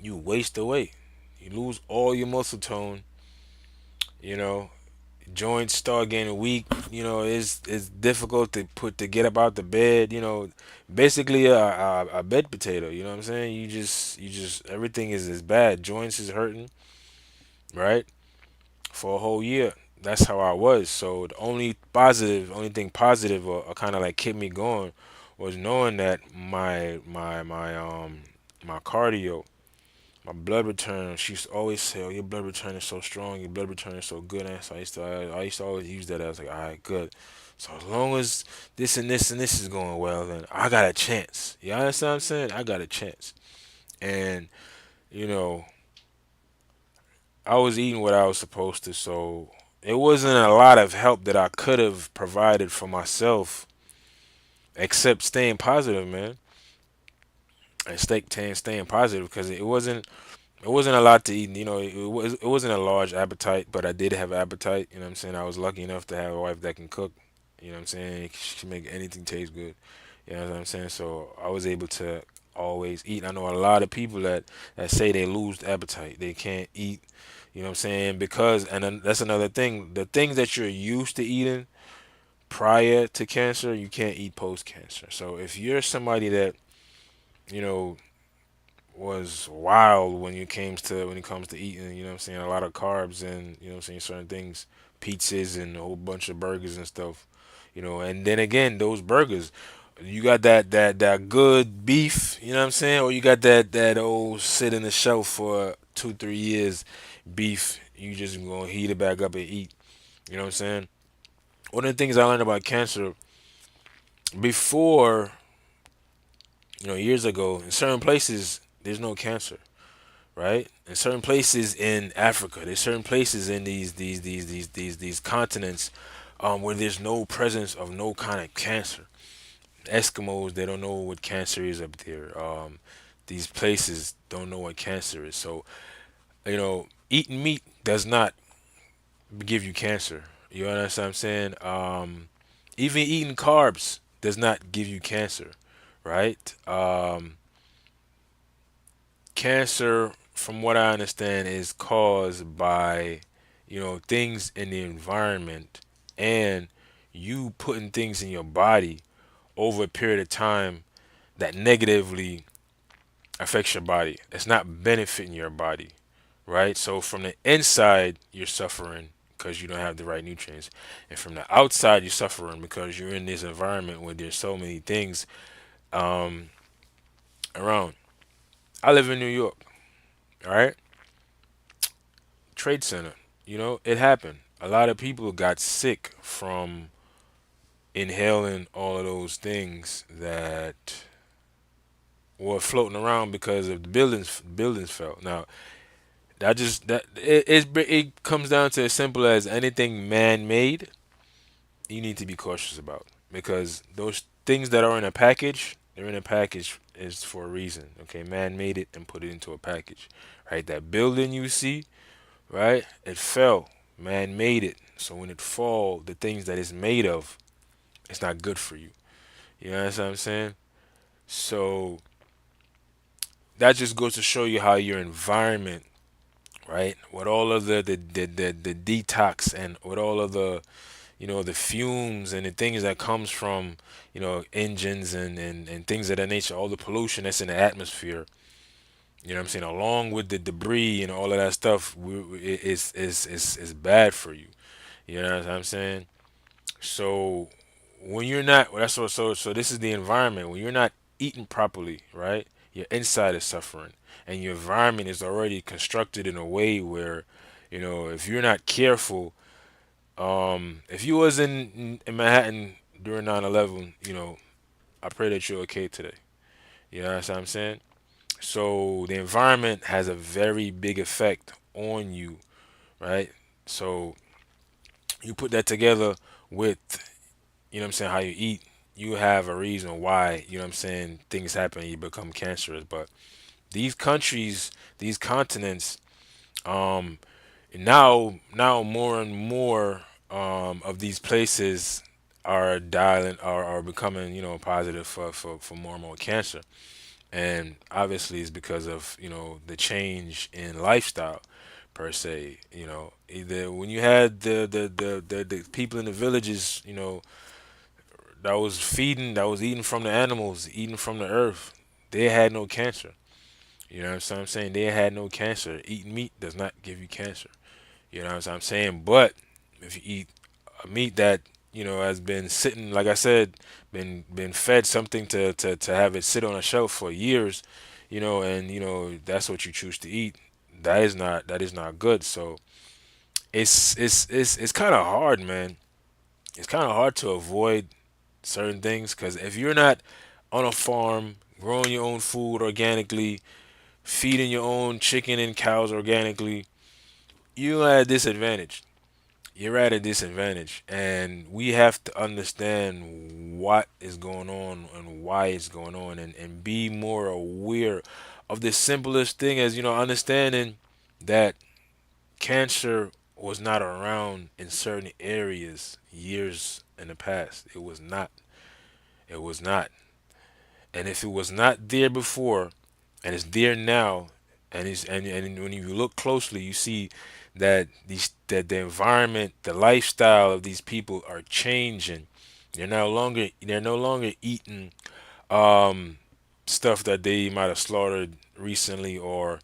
You waste away. You lose all your muscle tone. You know, joints start getting weak. You know, it's difficult to get up out the bed. You know, basically a bed potato. You know what I'm saying? You just everything is bad. Joints is hurting, right? For a whole year. That's how I was. So the only thing positive or kind of like kept me going was knowing that my cardio, my blood return. She used to always say, "Oh, your blood return is so strong. Your blood return is so good." And so I used to always use that. I was like, "All right, good. So as long as this and this and this is going well, then I got a chance." You understand what I'm saying? I got a chance. And you know, I was eating what I was supposed to, so it wasn't a lot of help that I could have provided for myself, except staying positive, man, and staying positive because it wasn't a lot to eat. You know, it wasn't a large appetite, but I did have appetite. You know what I'm saying? I was lucky enough to have a wife that can cook. You know what I'm saying? She can make anything taste good. You know what I'm saying? So I was able to always eat. I know a lot of people that say they lose appetite. They can't eat. You know what I'm saying? Because, and then that's another thing. The things that you're used to eating prior to cancer, you can't eat post cancer. So if you're somebody that, you know, was wild when it comes to eating, you know what I'm saying, a lot of carbs and, you know what I'm saying, certain things, pizzas and a whole bunch of burgers and stuff, you know, and then again, those burgers, you got that good beef, you know what I'm saying, or you got that old sit in the shelf for 2 3 years beef, you just gonna heat it back up and eat, you know what I'm saying. One of the things I learned about cancer before, you know, years ago, in certain places there's no cancer, right? In certain places in Africa, there's certain places in these continents where there's no presence of no kind of cancer. Eskimos, they don't know what cancer is up there. These places don't know what cancer is. So, eating meat does not give you cancer. You understand what I'm saying? Even eating carbs does not give you cancer, right? Cancer, from what I understand, is caused by, things in the environment and you putting things in your body over a period of time that negatively affects your body. It's not benefiting your body, right? So from the inside, you're suffering because you don't have the right nutrients, and from the outside, you're suffering because you're in this environment where there's so many things um, around. I live in New York, all right? Trade Center. It happened. A lot of people got sick from inhaling all of those things that were floating around because of the buildings fell. Now, it comes down to as simple as anything man-made, you need to be cautious about because those things that are in a package, they're in a package is for a reason. Okay, man made it and put it into a package, right? That building you see, right? It fell. Man made it. So when it fall, the things that it's made of, it's not good for you. You know what I'm saying? So that just goes to show you how your environment, right? With all of the detox and with all of the fumes and the things that comes from, engines and things of that nature, all the pollution that's in the atmosphere, you know what I'm saying, along with the debris and all of that stuff, is bad for you. You know what I'm saying? So when you're not, well, so this is the environment. When you're not eating properly, right? Your inside is suffering, and your environment is already constructed in a way where, if you're not careful, if you was in Manhattan during 9/11, I pray that you're okay today. You know what I'm saying? So the environment has a very big effect on you, right? So you put that together with, what I'm saying, how you eat, you have a reason why, what I'm saying, things happen and you become cancerous. But these countries, these continents, um, now more and more of these places are becoming, positive for more and more cancer. And obviously it's because of, the change in lifestyle per se. Either when you had the people in the villages, that was eating from the animals, eating from the earth, they had no cancer. You know what I'm saying? They had no cancer. Eating meat does not give you cancer. You know what I'm saying? But if you eat a meat that, has been sitting, like I said, been fed something to have it sit on a shelf for years, and that's what you choose to eat, that is not good. So it's kind of hard, man. It's kind of hard to avoid certain things because if you're not on a farm growing your own food organically, feeding your own chicken and cows organically, you're at a disadvantage. You're at a disadvantage, and we have to understand what is going on and why it's going on, and be more aware of the simplest thing as, understanding that cancer was not around in certain areas years in the past. It was not. It was not. And if it was not there before and it's there now, and when you look closely, you see that the environment, the lifestyle of these people are changing. They're no longer eating um stuff that they might have slaughtered recently, or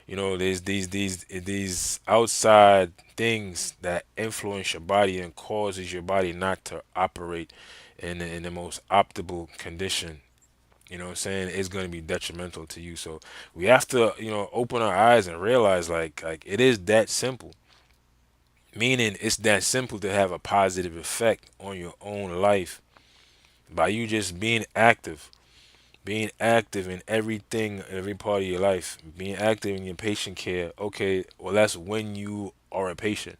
there's these outside things that influence your body and causes your body not to operate in the most optimal condition. What I'm saying, is going to be detrimental to you. So we have to, open our eyes and realize, like it is that simple. Meaning it's that simple to have a positive effect on your own life by you just being active, being active in everything, every part of your life, being active in your patient care. Okay, well, that's when you are a patient.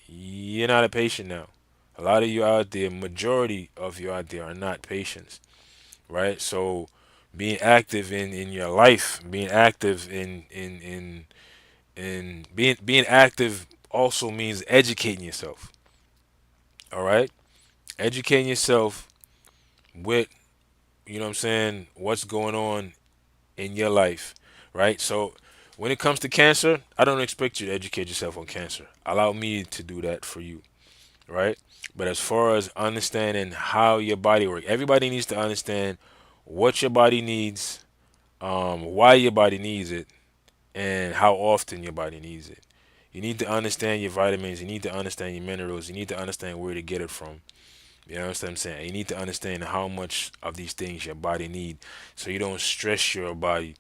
You're not a patient now. A lot of you out there, majority of you out there are not patients, right? So being active in your life, being active in being active also means educating yourself. All right? Educating yourself with, you know what I'm saying, what's going on in your life, right? So when it comes to cancer, I don't expect you to educate yourself on cancer. Allow me to do that for you, right? But as far as understanding how your body works, everybody needs to understand what your body needs, why your body needs it, and how often your body needs it. You need to understand your vitamins. You need to understand your minerals. You need to understand where to get it from. You know what I'm saying? You need to understand how much of these things your body need, so you don't stress your body,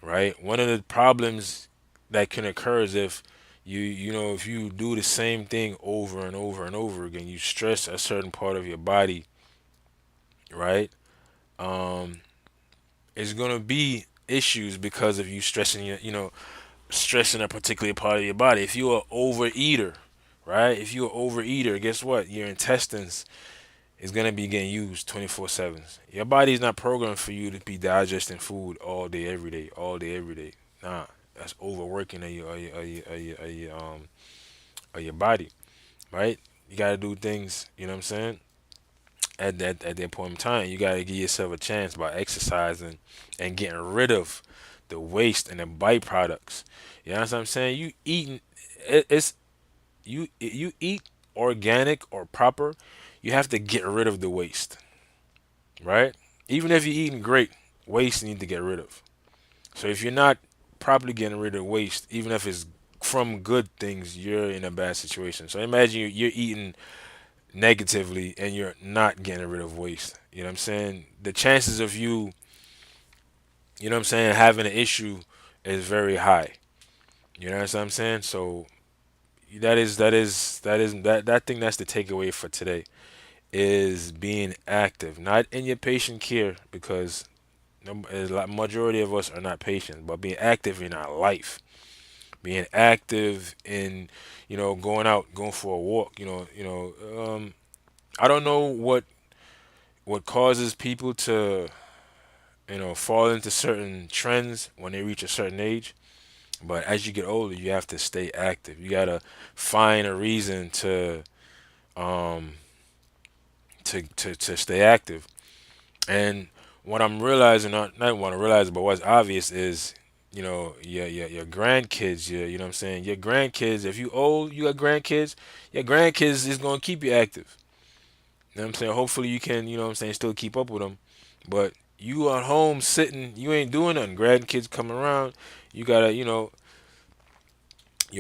right? One of the problems that can occur is if if you do the same thing over and over and over again, you stress a certain part of your body, right? Um, it's gonna be issues because of you stressing stressing a particular part of your body. If you're an overeater, right? If you're an overeater, guess what? Your intestines is gonna be getting used 24/7. Your body is not programmed for you to be digesting food all day, every day, all day, every day. Nah, that's overworking of your body, right? You gotta do things. You know what I'm saying? At that point in time, you gotta give yourself a chance by exercising and getting rid of the waste and the byproducts. You know what I'm saying? You eating it's you eat organic or proper, you have to get rid of the waste, right? Even if you're eating great, waste you need to get rid of. So if you're not properly getting rid of waste, even if it's from good things, you're in a bad situation. So imagine you're eating negatively and you're not getting rid of waste. You know what I'm saying? The chances of you know what I'm saying, having an issue is very high. You know what I'm saying? So that thing that's the takeaway for today is being active, not in your patient care because a majority of us are not patient, but being active in our life, being active in, going out, going for a walk. I don't know what causes people to fall into certain trends when they reach a certain age. But as you get older, you have to stay active. You gotta find a reason um to stay active. And what I'm realizing, not what I realize, but what's obvious is, your grandkids, you know what I'm saying? Your grandkids, if you old, you got grandkids, your grandkids is gonna keep you active. You know what I'm saying? Hopefully you can, you know what I'm saying, still keep up with them. But you at home sitting, you ain't doing nothing. Grandkids come around, you gotta, you're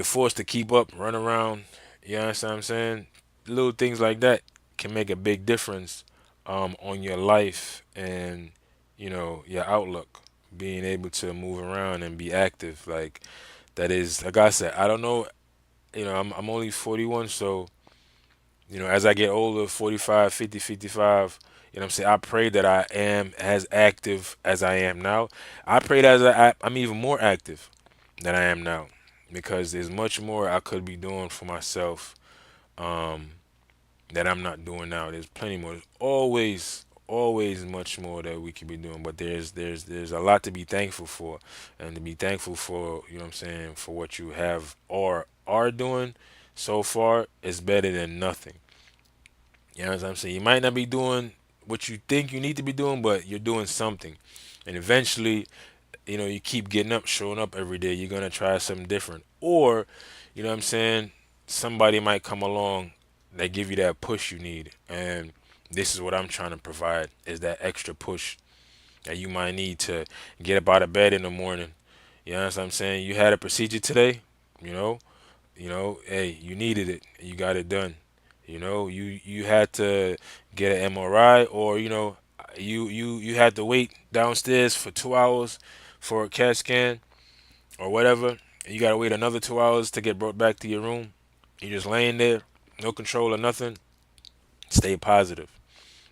forced to keep up, run around. You know what I'm saying? Little things like that can make a big difference on your life and your outlook. Being able to move around and be active, like that is, like I said, I don't know. I'm only 41, so as I get older, 45, 50, 55. You know what I'm saying? I pray that I am as active as I am now. I pray that I'm even more active than I am now because there's much more I could be doing for myself um, that I'm not doing now. There's plenty more. There's always much more that we could be doing, but there's a lot to be thankful for, and to be thankful for, you know what I'm saying, for what you have or are doing so far is better than nothing. You know what I'm saying? You might not be doing what you think you need to be doing, but you're doing something, and eventually you keep getting up, showing up every day, you're gonna try something different. Or, you know what I'm saying, somebody might come along that give you that push you need. And this is what I'm trying to provide is that extra push that you might need to get up out of bed in the morning. You know what I'm saying? You had a procedure today, you know, hey, you needed it, you got it done. You had to get an MRI, or you had to wait downstairs for 2 hours for a CAT scan or whatever. And you gotta wait another 2 hours to get brought back to your room. You're just laying there, no control or nothing. Stay positive.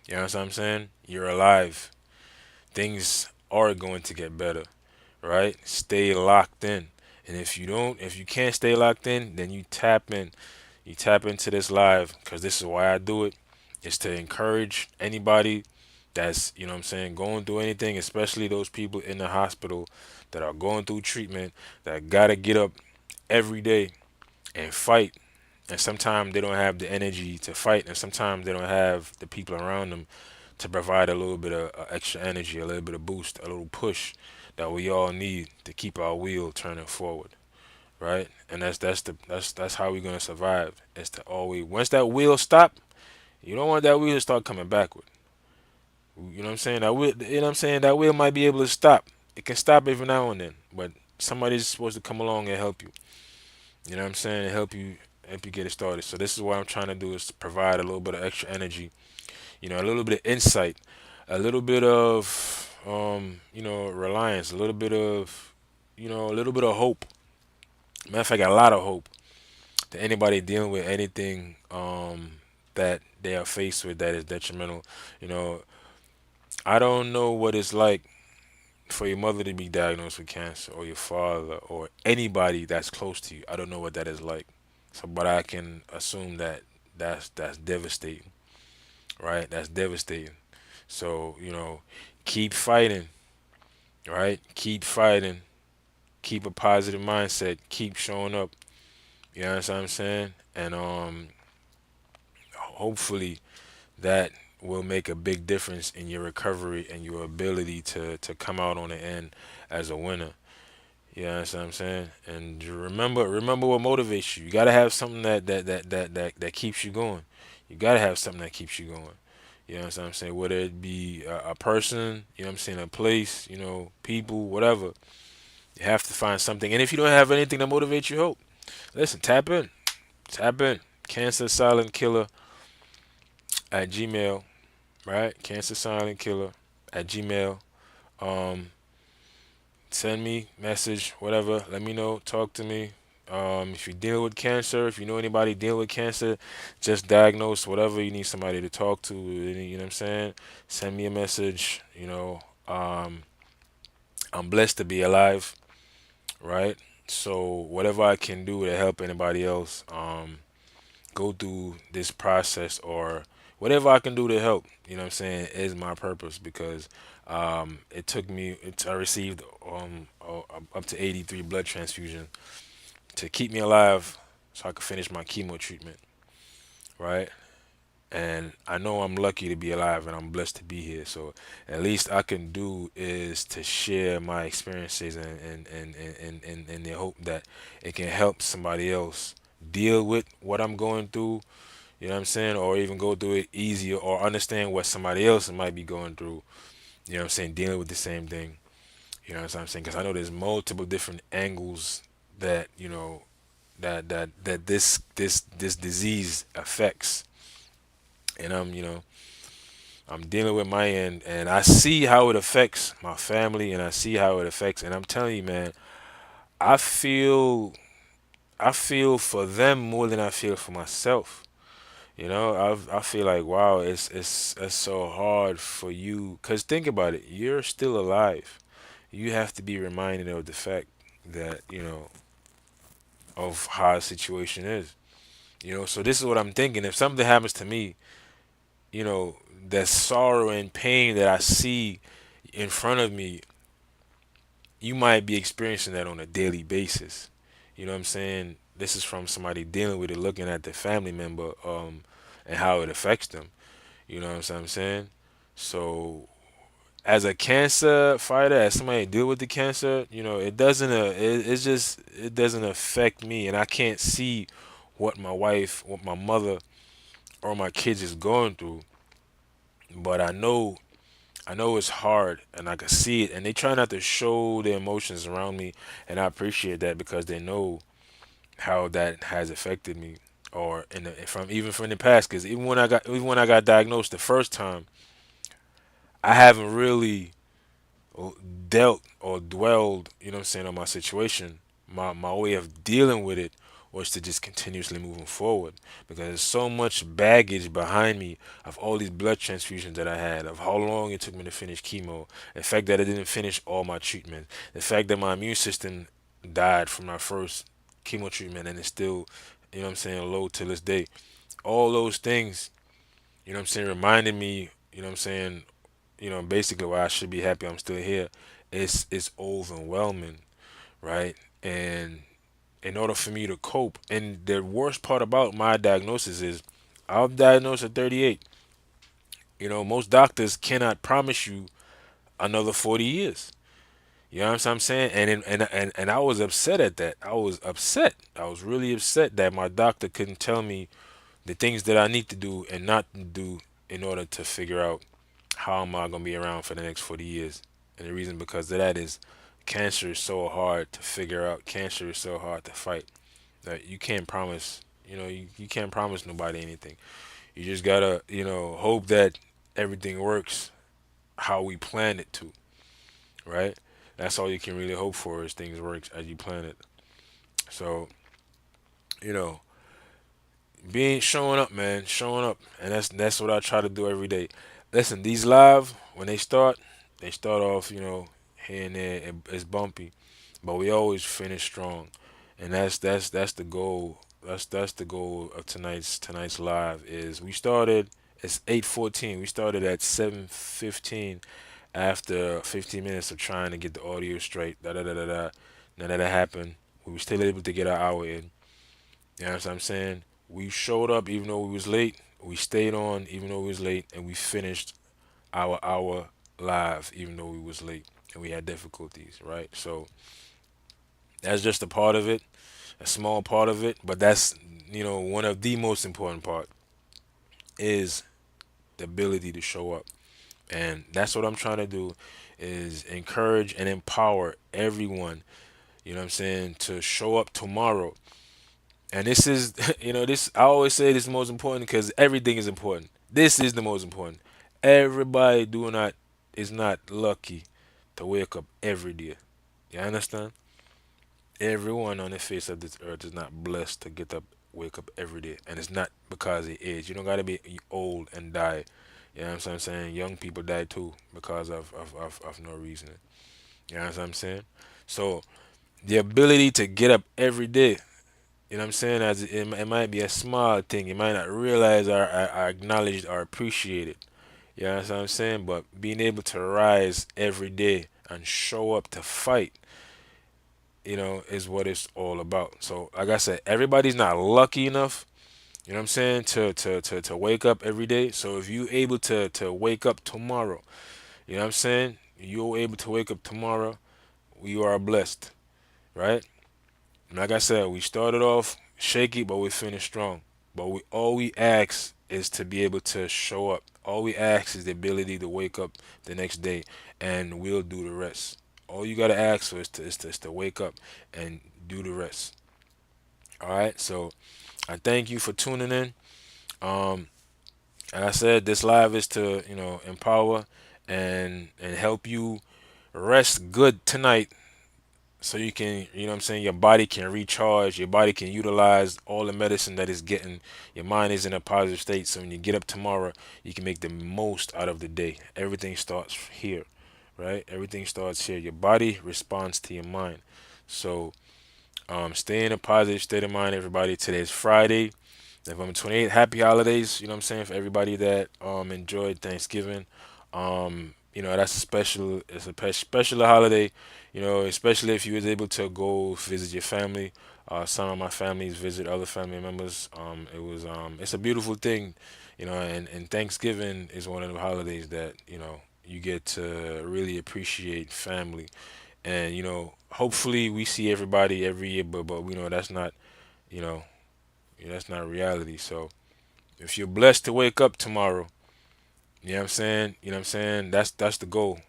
You know what I'm saying? You're alive. things are going to get better, right? Stay locked in. And if you can't stay locked in, then you tap in. You tap into this live because this is why I do it. Is to encourage anybody that's, you know what I'm saying, going through anything, especially those people in the hospital that are going through treatment, that gotta get up every day and fight. And sometimes they don't have the energy to fight, and sometimes they don't have the people around them to provide a little bit of extra energy, a little bit of boost, a little push that we all need to keep our wheel turning forward, right? And that's how we're gonna survive. Is to always, once that wheel stop, you don't want that wheel to start coming backward. You know what I'm saying? That wheel, you know what I'm saying? That wheel might be able to stop. It can stop every now and then, but somebody's supposed to come along and help you. You know what I'm saying? And help you get it started. So this is what I'm trying to do, is to provide a little bit of extra energy, a little bit of insight, a little bit of reliance, a little bit of a little bit of hope. Matter of fact, a lot of hope to anybody dealing with anything that they are faced with that is detrimental. You know, I don't know what it's like for your mother to be diagnosed with cancer, or your father, or anybody that's close to you. I don't know what that is like. So, but I can assume that that's devastating, right? That's devastating. So, keep fighting, right? Keep fighting. Keep a positive mindset. Keep showing up. You know what I'm saying? And hopefully that will make a big difference in your recovery and your ability to come out on the end as a winner. You know what I'm saying? And remember what motivates you. You gotta have something that keeps you going. You gotta have something that keeps you going. You know what I'm saying? Whether it be a person, you know what I'm saying, a place, people, whatever. You have to find something. And if you don't have anything to motivate you, hope. Listen, tap in. Tap in. Cancer Silent Killer at Gmail, right? Cancer Silent Killer at Gmail. Um, Send me message, whatever. Let me know. Talk to me. If you deal with cancer, if you know anybody dealing with cancer, just diagnose whatever you need somebody to talk to. You know what I'm saying? Send me a message. I'm blessed to be alive, right? So whatever I can do to help anybody else go through this process, or whatever I can do to help, you know what I'm saying, is my purpose, because it took me, I received up to 83 blood transfusion to keep me alive so I could finish my chemo treatment, right? And I know I'm lucky to be alive and I'm blessed to be here. So at least I can do is to share my experiences, and the hope that it can help somebody else deal with what I'm going through, you know what I'm saying, or even go through it easier, or understand what somebody else might be going through, you know what I'm saying, dealing with the same thing. You know what I'm saying? Because I know there's multiple different angles that, that this disease affects. And I'm dealing with my end, and I see how it affects my family, and I see how it affects, and I'm telling you, man, I feel I feel for them more than I feel for myself. I feel like, wow, it's so hard for you, cause think about it, you're still alive. You have to be reminded of the fact that of how the situation is. So this is what I'm thinking. If something happens to me, that sorrow and pain that I see in front of me, you might be experiencing that on a daily basis. You know what I'm saying? This is from somebody dealing with it, looking at the family member, and how it affects them. You know what I'm saying? So as a cancer fighter, as somebody deal with the cancer, it doesn't affect me, and I can't see what my wife, what my mother, or my kids is going through. But I know it's hard, and I can see it, and they try not to show their emotions around me, and I appreciate that, because they know how that has affected me, or from the past. Because even when I got diagnosed the first time, I haven't really dealt or dwelled, on my situation. My way of dealing with it was to just continuously moving forward, because there's so much baggage behind me of all these blood transfusions that I had, of how long it took me to finish chemo, the fact that I didn't finish all my treatment, the fact that my immune system died from my first chemo treatment and it's still, low to this day. All those things, reminded me, basically why I should be happy I'm still here. It's overwhelming, right? And in order for me to cope, and the worst part about my diagnosis is I was diagnosed at 38. Most doctors cannot promise you another 40 years. You know what I'm saying? And I was upset at that. I was upset. I was really upset that my doctor couldn't tell me the things that I need to do and not to do in order to figure out how am I gonna be around for the next 40 years. And the reason because of that is cancer is so hard to figure out. Cancer is so hard to fight that you can't promise. You can't promise nobody anything. You just gotta, hope that everything works how we plan it to, right? That's all you can really hope for is things work as you plan it. So, you know, being showing up, man, showing up, and that's what I try to do every day. Listen, these live when they start off, here and there, it's bumpy, but we always finish strong, and that's the goal. That's the goal of tonight's live. Is we started. It's 8:14. We started at 7:15 after 15 minutes of trying to get the audio straight. Da da da da da. Now that it happened, we were still able to get our hour in. You know what I'm saying? We showed up even though we was late. We stayed on even though we was late, and we finished our hour live even though we was late and we had difficulties. Right? So that's just a part of it, a small part of it, but that's one of the most important part is the ability to show up, and that's what I'm trying to do is encourage and empower everyone. You know what I'm saying, to show up tomorrow. And this is, this I always say this is most important because everything is important. This is the most important. Everybody do not is not lucky to wake up every day. You understand? Everyone on the face of this earth is not blessed to get up, wake up every day, and it's not because of age. You don't gotta be old and die. You know what I'm saying? Young people die too because of no reason. You know what I'm saying? So the ability to get up every day, you know what I'm saying? As it might be a small thing, you might not realize or acknowledge or appreciate it. You know what I'm saying? But being able to rise every day and show up to fight, is what it's all about. So, like I said, everybody's not lucky enough, you know what I'm saying, to wake up every day. So, if you able to wake up tomorrow, you know what I'm saying, you're able to wake up tomorrow, you are blessed, right? Like I said, we started off shaky, but we finished strong. But all we ask is to be able to show up. All we ask is the ability to wake up the next day, and we'll do the rest. All you gotta ask for is to wake up and do the rest. All right. So I thank you for tuning in. Um, like I said, this live is to empower and help you rest good tonight so you can, your body can recharge, your body can utilize all the medicine that it's getting, your mind is in a positive state, so when you get up tomorrow you can make the most out of the day. Everything starts here, right? Everything starts here. Your body responds to your mind. So stay in a positive state of mind, everybody. Today's Friday, November 28th. Happy holidays, for everybody that enjoyed Thanksgiving. That's a special, it's a special holiday, especially if you was able to go visit your family. Some of my families visit other family members. It's a beautiful thing, and Thanksgiving is one of the holidays that, you get to really appreciate family. And, hopefully we see everybody every year, but we know you know, that's not reality. So if you're blessed to wake up tomorrow, you know what I'm saying? You know what I'm saying? That's the goal.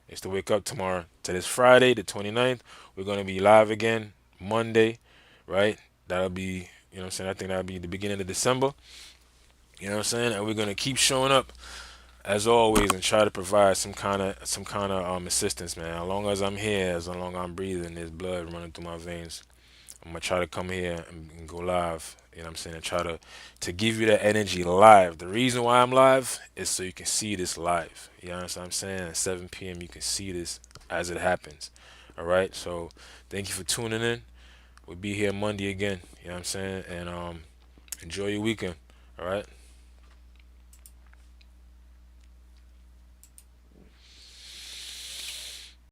Is to wake up tomorrow. To this Friday, the 29th. We're gonna be live again Monday, right? That'll be, you know what I'm saying? I think that'll be the beginning of December. You know what I'm saying? And we're gonna keep showing up as always and try to provide some kind of assistance, man. As long as I'm here, as long as I'm breathing, there's blood running through my veins. I'm gonna try to come here and go live. You know what I'm saying? And try to give you that energy live. The reason why I'm live is so you can see this live. You understand what I'm saying? At 7 p.m. you can see this as it happens. All right. So thank you for tuning in. We'll be here Monday again. You know what I'm saying? And enjoy your weekend. All right.